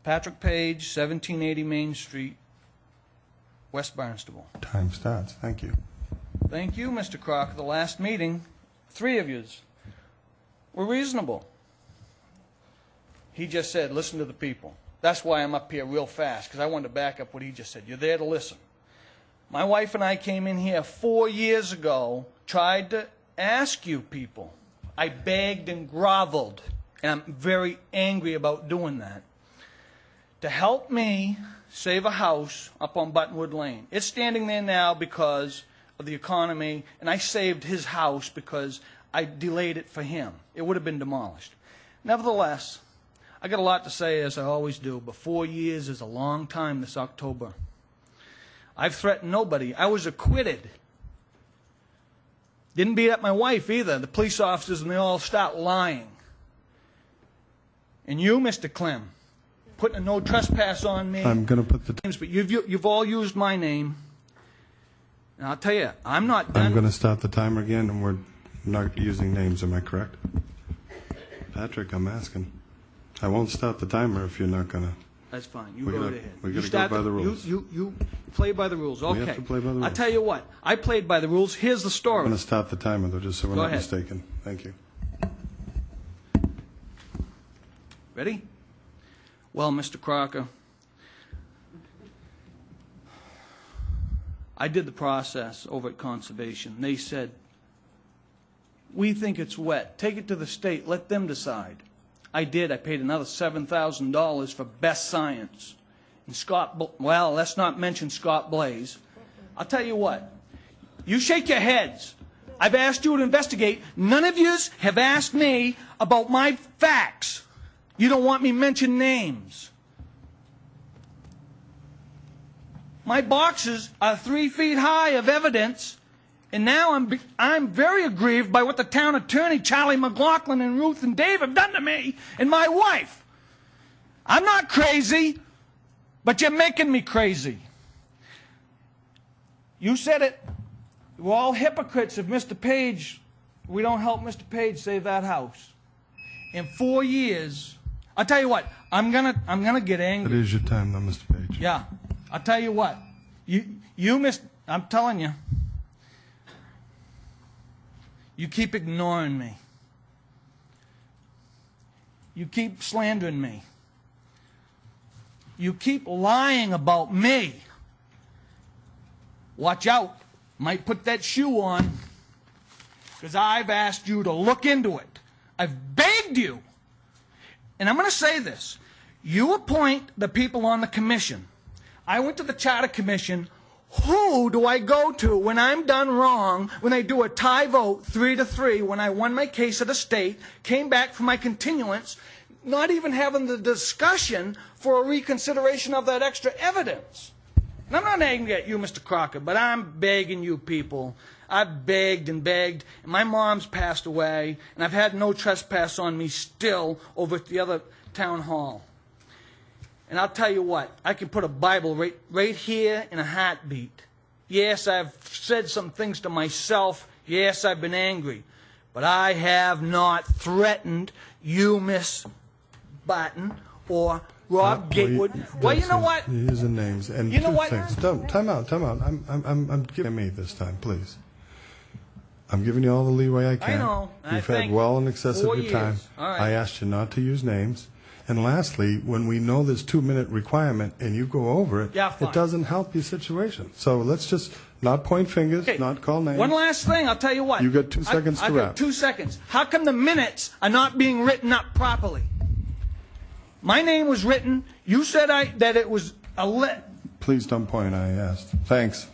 Patrick Page, 1780 Main Street, West Barnstable. Time starts. Thank you. Thank you, Mr. Crocker. The last meeting, 3 of yous were reasonable. He just said, listen to the people. That's why I'm up here real fast, because I wanted to back up what he just said. You're there to listen. My wife and I came in here 4 years ago, tried to ask you people. I begged and groveled, and I'm very angry about doing that, to help me save a house up on Buttonwood Lane. It's standing there now because of the economy, and I saved his house because I delayed it for him. It would have been demolished. Nevertheless, I got a lot to say, as I always do, but 4 years is a long time this October. I've threatened nobody. I was acquitted. Didn't beat up my wife either. The police officers, and they all start lying. And you, Mr. Clem, putting a no trespass on me. I'm going to put the names, but you've all used my name. And I'll tell you, I'm not done. I'm going to start the timer again, and we're not using names. Am I correct? Patrick, I'm asking. I won't start the timer if you're not going to. That's fine. You go ahead. We're going to go by the rules. You play by the rules. Okay. We have to play by the rules. I'll tell you what. I played by the rules. Here's the story. I'm going to start the timer, though, just so we're Go not ahead. mistaken. Thank you. Ready? Well, Mr. Crocker, I did the process over at Conservation. They said, we think it's wet. Take it to the state. Let them decide. I did. I paid another $7,000 for best science. And well, let's not mention Scott Blaze. I'll tell you what. You shake your heads. I've asked you to investigate. None of yous have asked me about my facts. You don't want me to mention names. My boxes are 3 feet high of evidence, and now I'm very aggrieved by what the town attorney, Charlie McLaughlin, and Ruth and Dave have done to me and my wife. I'm not crazy, but you're making me crazy. You said it. We're all hypocrites if Mr. Page, we don't help Mr. Page save that house. In 4 years, I'll tell you what, I'm gonna get angry. It is your time, though, Mr. Page. Yeah. I'll tell you what. I'm telling you. You keep ignoring me. You keep slandering me. You keep lying about me. Watch out. Might put that shoe on. Because I've asked you to look into it. I've begged you. And I'm going to say this. You appoint the people on the commission. I went to the Charter Commission. Who do I go to when I'm done wrong, when they do a tie vote 3-3, when I won my case at the state, came back for my continuance, not even having the discussion for a reconsideration of that extra evidence? And I'm not angry at you, Mr. Crocker, but I'm begging you people. I've begged and begged, and my mom's passed away, and I've had no trespass on me still over at the other town hall. And I'll tell you what, I can put a Bible right here in a heartbeat. Yes, I've said some things to myself. Yes, I've been angry. But I have not threatened you, Miss Barton, or Rob Gatewood. Well, you know what? Using names and you know what? Time out. I'm giving me this time, please. I'm giving you all the leeway I can. I know. You've had well in excess of your time. All right. I asked you not to use names. And lastly, when we know this 2-minute requirement and you go over it, it doesn't help your situation. So let's just not point fingers, not call names. One last thing, I'll tell you what. You got 2 seconds to wrap. I've got 2 seconds. How come the minutes are not being written up properly? My name was written. You said that it was a Please don't point, I asked. Thanks.